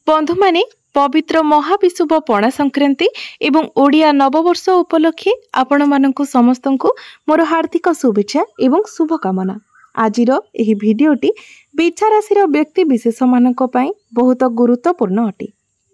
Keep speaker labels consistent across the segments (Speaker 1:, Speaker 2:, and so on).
Speaker 1: बंधु माने पवित्र महाविशुभ पणा संक्रांति एवं ओडिया नववर्ष उपलक्षे आपण मानकु समस्तंकु मोर हार्दिक शुभेच्छा एवं शुभकामना। आजिर एही भिडियोटी बिछा राशिर व्यक्ति विशेष मानक पई बहुत गुरुत्वपूर्ण अटे,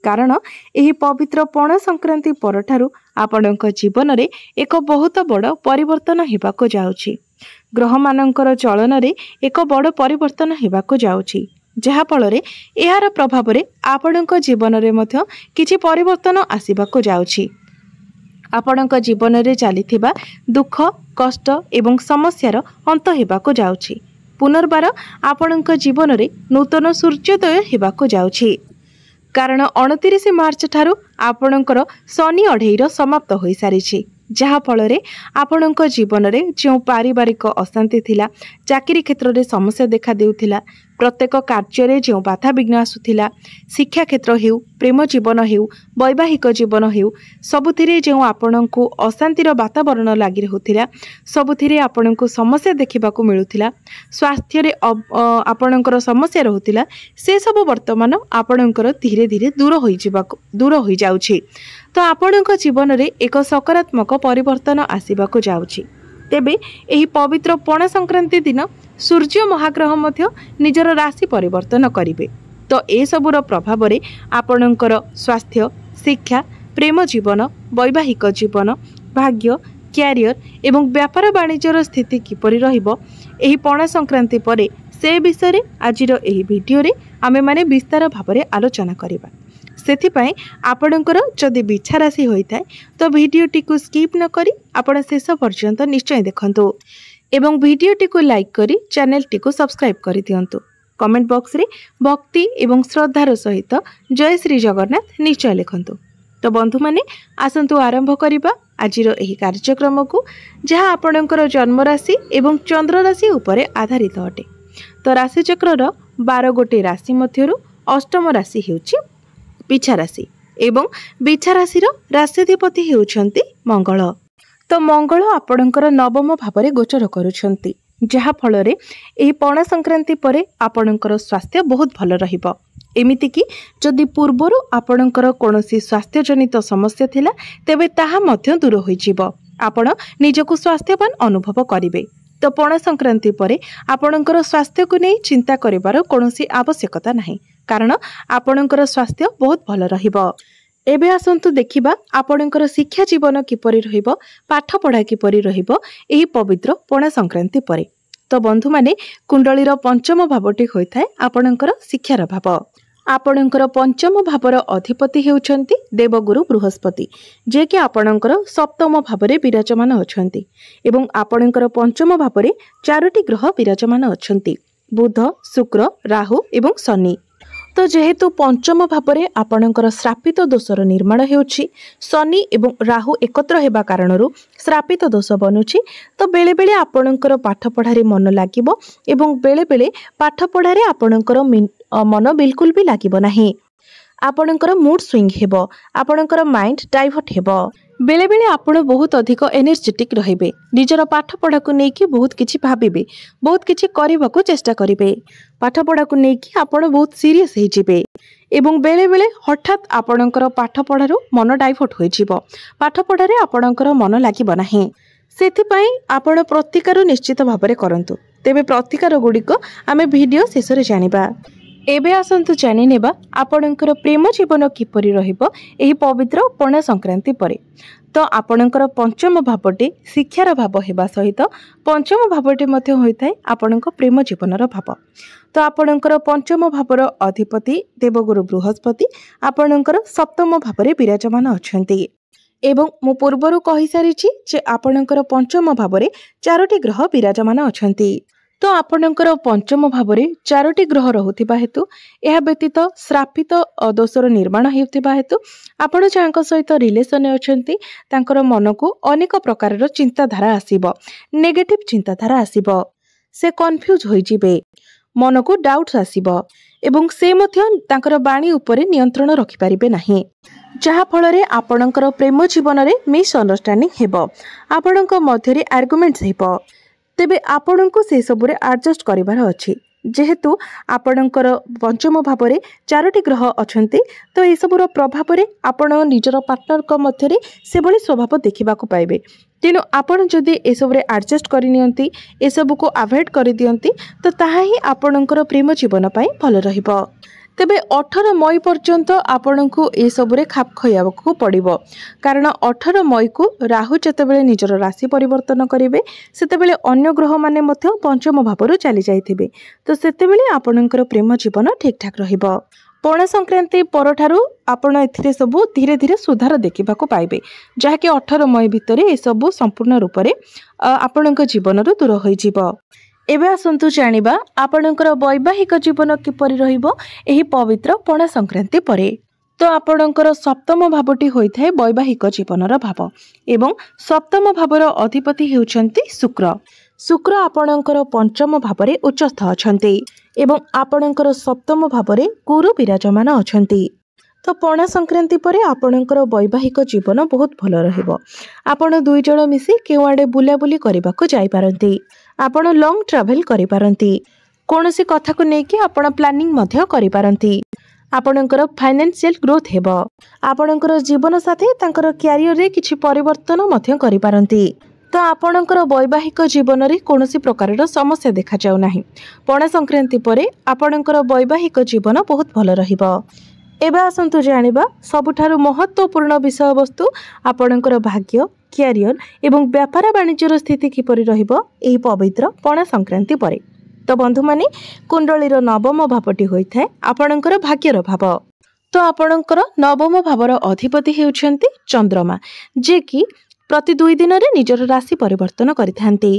Speaker 1: कारण एही पवित्र पणा संक्रांति परठारु आपणक जीवन रे एक बहुत बड़ परिवर्तन हेबाको जाउछि। ग्रह मानकर चलन रे एक बड़ परिवर्तन हेबाको जाउछि, जहा फଳରେ एहार प्रभाव रे आपणक जीवन रे मध्य किछि परिवर्तन आसीबाको जाउछि। आपणक जीवन रे चलिथिबा दुख कष्ट एवं समस्यार अंत हेबाको जाउछि। पुनर्बार आपणक जीवन रे नूतन सूर्योदय हेबाको जाउछि, कारण 29 मार्च ठारू आपणकर शनि अढेईर समाप्त होई सारिछि, जहा फଳରେ आपणक जीवन रे जो पारिवारिक अशांति थिला, चाकरी क्षेत्र रे समस्या देखा देउथिला, प्रत्येक कार्य रे जो बाधा विघ्न आसुथिला, शिक्षा क्षेत्र हेउ, प्रेम जीवन हेउ, वैवाहिक जीवन हेउ, सबुथिरे जो आपणको अशांतिर वातावरण लागि रहउथिला, सबुथिरे आपणको समस्या देखिबाको मिलुथिला, स्वास्थ्य रे आपणकर समस्या रहउथिला, से सब वर्तमान आपणकर धीरे धीरे दूर होई जाउछि। तो आपणक जीवन रे एक सकारात्मक परिवर्तन आसीबाको जाउछि। तेबे एही पवित्र पणा संक्रांति दिन सूर्य महाग्रह मध्य निजर राशि परिवर्तन करिवे। तो ए सबुर प्रभाव रे आपणकर स्वास्थ्य, शिक्षा, प्रेम जीवन, वैवाहिक जीवन, भाग्य, क्यारियर एवं व्यापार वाणिज्यर स्थिति किपरि रहिबो एही पणा संक्रांति परे से विषय रे आजिर एही भिडियो रे आमे माने विस्तार भाबरे आलोचना करिबा। सेथिपाई आपणकर जदि बिछा राशि होइथाय तो भिडियोटी को स्किप न करी आपण शेष पर्यंत निश्चय देखंतु एवं भिडियोटी को लाइक करी चैनल को सब्सक्राइब करि दियंतु। कमेंट बॉक्स रे भक्ति एवं श्रद्धार सहित जय श्री जगन्नाथ निश्चय लिखंतु। तो बंधु माने आसंतु आरंभ करिबा आजिर एही कार्यक्रम को, जहा आपणकर जन्म राशि एवं चंद्र राशि उपरे आधारित अटे। तो राशि चक्रर 12 गोटे राशि मध्यरु अष्टम राशि हेउछि बिछा राशि एवं बिछा राशिर राशिधिपति हेउछंती मंगल। तो मंगल आपणकर नवम भाव में गोचर करुछंती, जहा फଳରେ एही पणा संक्रांति परे आपणकर स्वास्थ्य बहुत भल रहिबो। एमिति कि जदि पूर्वरु आपणकर कोनोसी स्वास्थ्य जनित समस्या थिला तेबे ताहा मध्य दूर होई जिवो, आपण निजको स्वास्थ्यवान अनुभव करिवे। तो पणा संक्रांति परे आपणकर स्वास्थ्य को नहीं चिंता करिवार कोनोसी आवश्यकता नाही, कारण आपणकर स्वास्थ्य बहुत भल रहिबो। एबे आसंतु देखिबा आपणकर शिक्षा जीवन किपरि रहिबो, पाठ पढ़ा किपरि रहिबो एही पवित्र पणा संक्रांति परे। तो बंधु माने कुंडलीर पंचम भावटी होइथाय आपणकर शिक्षार भाव। आपणकर पंचम भावर अधिपति हेउछंती देवगुरु बृहस्पति, जे कि आपणकर सप्तम भावरे विराजमान अछंती एवं आपणकर पंचम भावरे 4टी ग्रह विराजमान अछंती, बुध, शुक्र, राहु एवं शनि। तो जेहेतु पंचम भावरे आपणकर श्रापित दोषर निर्माण हेउछि, शनि एवं राहु एकत्र हेबा कारणरू श्रापित दोष बनुछि। तो बेले बेले आपणकर पाठ पढ़ारे मन लागिबो एवं बेले बेले पाठ पढ़ारे आपणकर मन बिल्कुल भी लागिबो नाही। आपणकर मूड स्विंग हेबो, आपणकर माइंड डाइवर्ट हेबो, बेले बेले आपण बहुत अधिक एनर्जेटिक रहिबे, निजर पाठ पढ़ा को नेकी बहुत किछि भाबिबे, बहुत किछि करिबाको चेष्टा करिबे, पाठ पढ़ा को नेकी आपण बहुत सीरियस हे जिबे एवं बेले बेले हठात आपणकर पाठ पढ़ारू मन डाइवर्ट होई जिवो, पाठ पढ़ारे आपणकर मन लागिबो नाही। सेथिपाई आपण प्रतिकार निश्चित भाबरे करंतु। तेबे प्रतिकार गुडिको आमे वीडियो शेष रे जानिबा। एबे आसंतु जानि नेबा आपणकर प्रेम जीवन किपरि रहिबो एही पवित्र पणा संक्रांति परे। तो आपणकर पंचम भावटी शिक्षार भाव हेबा सहित पंचम भावटी मध्य होइथाय आपणक प्रेम जीवनर भाव। तो आपणकर पंचम भावर अधिपति देवगुरु बृहस्पति आपणकर सप्तम भावरे विराजमान अछंती एवं मु पूर्वरु कहि सारिछि जे आपणकर पंचम भावरे 4टी ग्रह विराजमान अछंती। तो आपणकर पंचम भावरे 4टी ग्रह रहुथिबा हेतु एहा व्यतीत श्रापित दोषर निर्माण हेउथिबा हेतु आपण जांको सहित रिलेशन अछंती तांकर मन को अनेक प्रकारर चिंताधारा आसीबो, नेगेटिव चिंताधारा आसीबो, से कन्फ्यूज होई जिवे, मन को डाउट्स आसीबो एवं से मध्य तांकर बाणी उपरे नियंत्रण रखि परिबे नाही, जहा फଳରେ आपणकर प्रेम जीवन रे मिसअंडरस्टैंडिंग हेबो, आपणक मध्य रे आर्गुमेंट्स हेबो। तेबे आपणको से सबुरे एडजस्ट करिवार अछि। जेहेतु आपणकर पंचम भाव में 4टी ग्रह अच्छा तो यहसबूर प्रभाव में आपण निजर पार्टनर मध्य से भली स्वभाव देखा पाइबे। तेणु आपण जदि एसबू एडजस्ट करनी एसबू को अवॉइड कर दियंती तो ताहा ही आपणकर प्रेम जीवन पाई भल रहिबो। तेबे 18 मई पर्यंत आपण को एसबूरे खाप खइयाबकु पड़िबो कारण 18 मई को राहु जेतेबेले निजर राशि परिवर्तन करिवे सेतेबेले अन्य ग्रह माने मध्य पंचम भावरु चली जाइथिबे तो सेतेबेले आपणकर प्रेम जीवन ठीक ठाक रहिबो। पणा संक्रांति परठारु आपण एथिरे सबु धीरे धीरे सुधार देखिबाकु पाइबे जहाँकि 18 मई भितर ए सबु संपूर्ण रूप से आपणक जीवनरु दूर होई जिवो। एबे आसंतु जानिबा आपणकर वैवाहिक जीवन किपरि रहिबो एही पवित्र पणा संक्रांति परे। तो आपणकर सप्तम भावटी होइथाय वैवाहिक जीवनर भाव एवं सप्तम भावर अधिपति हेउचंती शुक्र। शुक्र आपणकर पंचम भावरे उच्चस्थ अछंती एवं आपणकर सप्तम भावरे गुरु विराजमान अछंती। तो पणा संक्रांति परे आपणकर वैवाहिक जीवन बहुत भल रहिबो। आपण दुई जण मिसी केवाडे बुलाबुली करबाकू जाई पारंती, आपण लॉन्ग ट्रैवल करि पारंती, कोनोसी कथा को नेकी आपण प्लानिंग मध्य करि पारंती, आपणकर फाइनेंशियल ग्रोथ हेबो, आपणकर जीवन साथी तांकर करियर रे किछि परिवर्तन मध्य करि पारंती। तो आपणकर वैवाहिक जीवन रे कोनोसी प्रकार समस्या देखा जाउ नाही। पणा संक्रांति परे आपणकर वैवाहिक जीवन बहुत भल रहिबो। एबे आसंतु जानिबा सबुठारु महत्वपूर्ण विषय वस्तु आपणकर भाग्य करियर एवं व्यापार वाणिज्यर स्थिति किपरि रहिबो एही पवित्र पणा संक्रांति परे। तो बंधु माने कुंडलीर नवम भावटी होइथाय आपणकर भाग्यर भाव। तो आपणकर नवम भावर अधिपति हेउछंती चंद्रमा जे कि प्रति 2 दिन रे निजर राशि परिवर्तन करिथांती।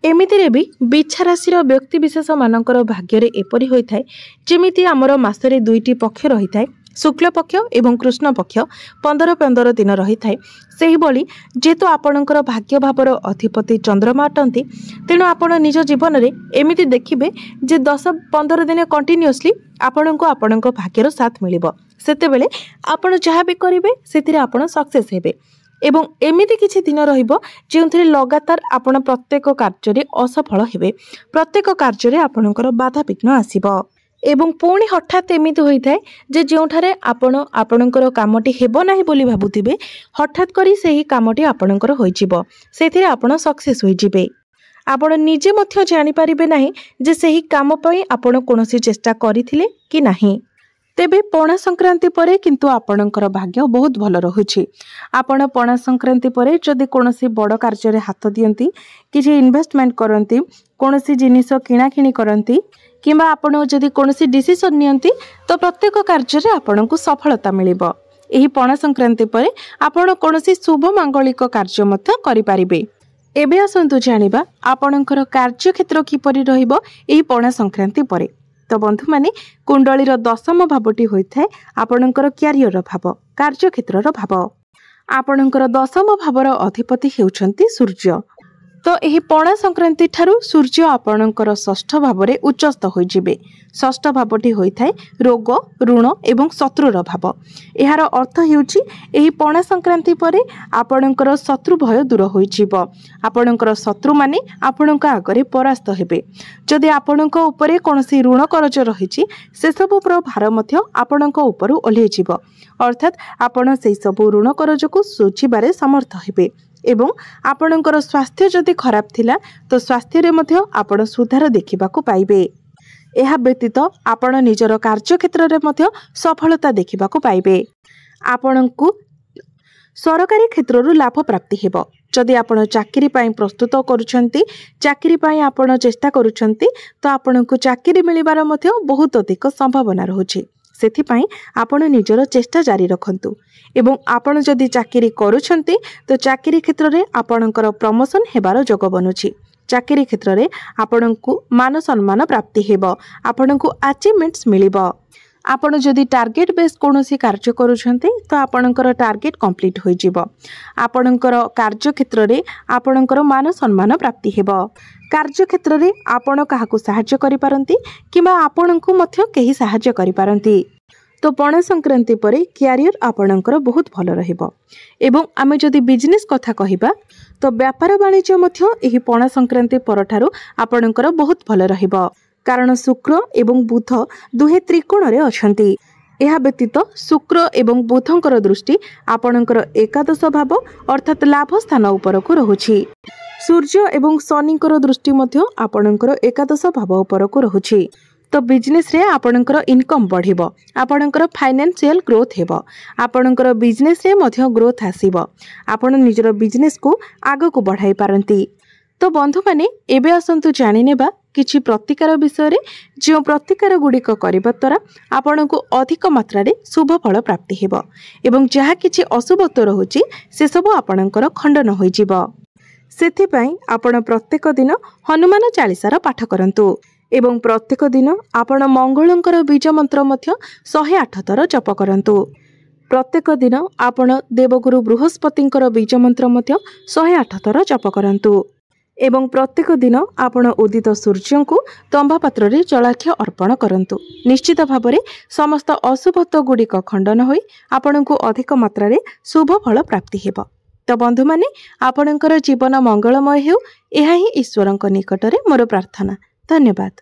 Speaker 1: एमितिरे भी बिछा राशि व्यक्ति विशेष मानकर भाग्य एपरि होइथाय जेमिति हमर मासरे 2टी पक्ष रहिथाय शुक्ल पक्ष एवं कृष्ण पक्ष 15-15 दिन रही थाए से भली जेहेतु आपणकर भाग्य भावर अधिपति चंद्रमा अटंती तेणु आपण निज जीवन में एमिति देखिबे जे 10-15 दिन कंटिन्यूअसली आपण को आपणक भाग्यर साथ मिलिबो सेतेबेले आपण जहाँ भी करिवे सेतिरे आपण सक्सेस हेबे एवं एमिति किछि दिन रहिबो जेउथिरे लगातार आपण प्रत्येक कार्य रे असफल हेबे प्रत्येक कार्य रे आपणकर बाधा विघ्न आसीबो एवं पुणी हठात एमिति होइथाय जे जोठारे आपण आपणकर कामटी हेबो नाही बोली भाबुथिबे हठात करी सेही कामटी आपणकर होइजिबो सेथिरे आपण सक्सेस होइजिबे। आपण निजे मध्य जानि परिबे नाही जे सेही काम पई आपण कोनोसी चेष्टा करिथिले कि नाही। तेबे पणा संक्रांति परे किंतु आपणकर भाग्य बहुत भल रहुछि। आपण पणा संक्रांति परे जदि कोनोसी बड़ कार्य रे हाथ दियंती किछि इन्वेस्टमेंट करंती कोनोसी जिनिस किणा किणी करंती किंबा आपण जदि कोनोसी डिसिजन नियंती तो प्रत्येक कार्य रे आपण को सफलता मिलिबो। एही पणा संक्रांति परे आपण कोनोसी शुभ मांगलिक कार्य मध्य करि पारिबे। एबे आसंतु जानिबा आपणकर कार्य क्षेत्र किपरि रहिबो एही पणा संक्रांति परे। तो बंधु माने कुंडलीर दशम भावटी होइथाय आपणकर करियर भाव कार्य क्षेत्रर भाव। आपणकर दशम भावर अधिपति हेउछंती सूर्य। तो यही पणा संक्रांति ठारू सूर्य आपणकर षष्ठ भाव में उच्चस्थ होइजिबे। षष्ठ भावटी होइथाय रोग ऋण एवं शत्रुर भाव। यार अर्थ हेउची एही पणा संक्रांति परे आपणकर शत्रु भय दूर होइजिबो। आपणकर शत्रु माने आपणक आगरे परास्त हेबे। जदि आपणक उपरे कोनोसी ऋण करज रहिछि से सब भार मध्य आपणक उपरु ओल्हेजिबो अर्थात आपण सेही सब ऋण करज को सुझिबारे समर्थ हेबे एवं आपणकर स्वास्थ्य जदि खराब थिला तो स्वास्थ्य रे मध्य आपण सुधार देखिबाकू पाइबे। एहा व्यतीत आपण निजर कार्य क्षेत्र रे मध्य सफलता देखिबाकू पाइबे। आपणकू सरकारी क्षेत्ररु लाभ प्राप्ति हेबो। जदि आपण चाकरी पाई प्रस्तुत करूछंती चाकरी पाई आपण चेष्टा करूछंती तो आपणकू चाकरी मिलिबार मध्य बहुत अधिक संभावना रहुछि। सेथिपाई आपण निजर चेष्टा जारी रखंतु एवं आपण जदि चाकरी करूछंती तो चाकरी क्षेत्र रे आपणकर प्रमोशन हेबार जोग बनुछि। चाकरी क्षेत्र रे आपणकू मान सम्मान प्राप्ति हेबो आपणकू अचीवमेंट्स मिलिबो। आपण जदि टार्गेट बेस कोनोसी कार्य करूछंती तो आपणकर टार्गेट कंप्लीट होई जिवो। आपणकर कार्य क्षेत्र रे आपणकर मान सम्मान प्राप्ति हेबो। कार्य क्षेत्र रे आपण काहाकू सहाय्य करि पारंती किबा आपणकू मध्य केही सहाय्य करि पारंती। तो पणा संक्रांति परे करियर आपणकर बहुत भल रहिबो एवं आमे जदि बिजनेस कथा कहिबा तो व्यापार वाणिज्य मध्य एही पणा संक्रांति परठारु आपणकर बहुत भल रहिबो। कारण शुक्र एवं बुध दुहे त्रिकोण रे अछंती। यह व्यतीत शुक्र एवं बुधंकर दृष्टि आपणकर एकादश भाव अर्थात लाभ स्थान उपरकू रहुछि। सूर्य एवं शनिकर दृष्टि मध्य आपणकर एकादश भाव उपरकू रहुछि। तो बिजनेस रे आपणकर इनकम बढ़िबो, आपणकर फाइनेंशियल ग्रोथ हेबो, आपणकर बिजनेस रे मध्य ग्रोथ आसीबो, आपण निजर बिजनेस को आगो को बढ़ाई पारंती। तो बंधु माने एबे आसंतु जानि नेबा किछि प्रतिकार विषय रे, जो प्रतिकार गुड़िक करबा द्वारा आपण को अधिक मात्रा रे शुभ फल प्राप्ति हेबो एवं जहा किछि अशुभत्व रहुछि से सब आपणकर खंडन होई जिवो। सेथि पई आपण प्रत्येक दिन हनुमान चालीसार पाठ करंतु एवं प्रत्येक दिन आपण मंगलंकर बीज मंत्र मध्य 108 थर जप करंतु। प्रत्येक दिन आपण देवगुरु बृहस्पतिंकर बीज मंत्र मध्य 108 थर जप करंतु एवं प्रत्येक दिन आपण उदित सूर्य को तंबा पात्र रे जलाख्य अर्पण करंतु। निश्चित भाव में समस्त अशुभत्व गुड़िक खंडन होई आपण को अधिक मात्रा रे शुभ फल प्राप्ति हेबो। तो बंधु माने आपणकर जीवन मंगलमय हेउ, एहा ही ईश्वरंक निकटरे मोर प्रार्थना। धन्यवाद।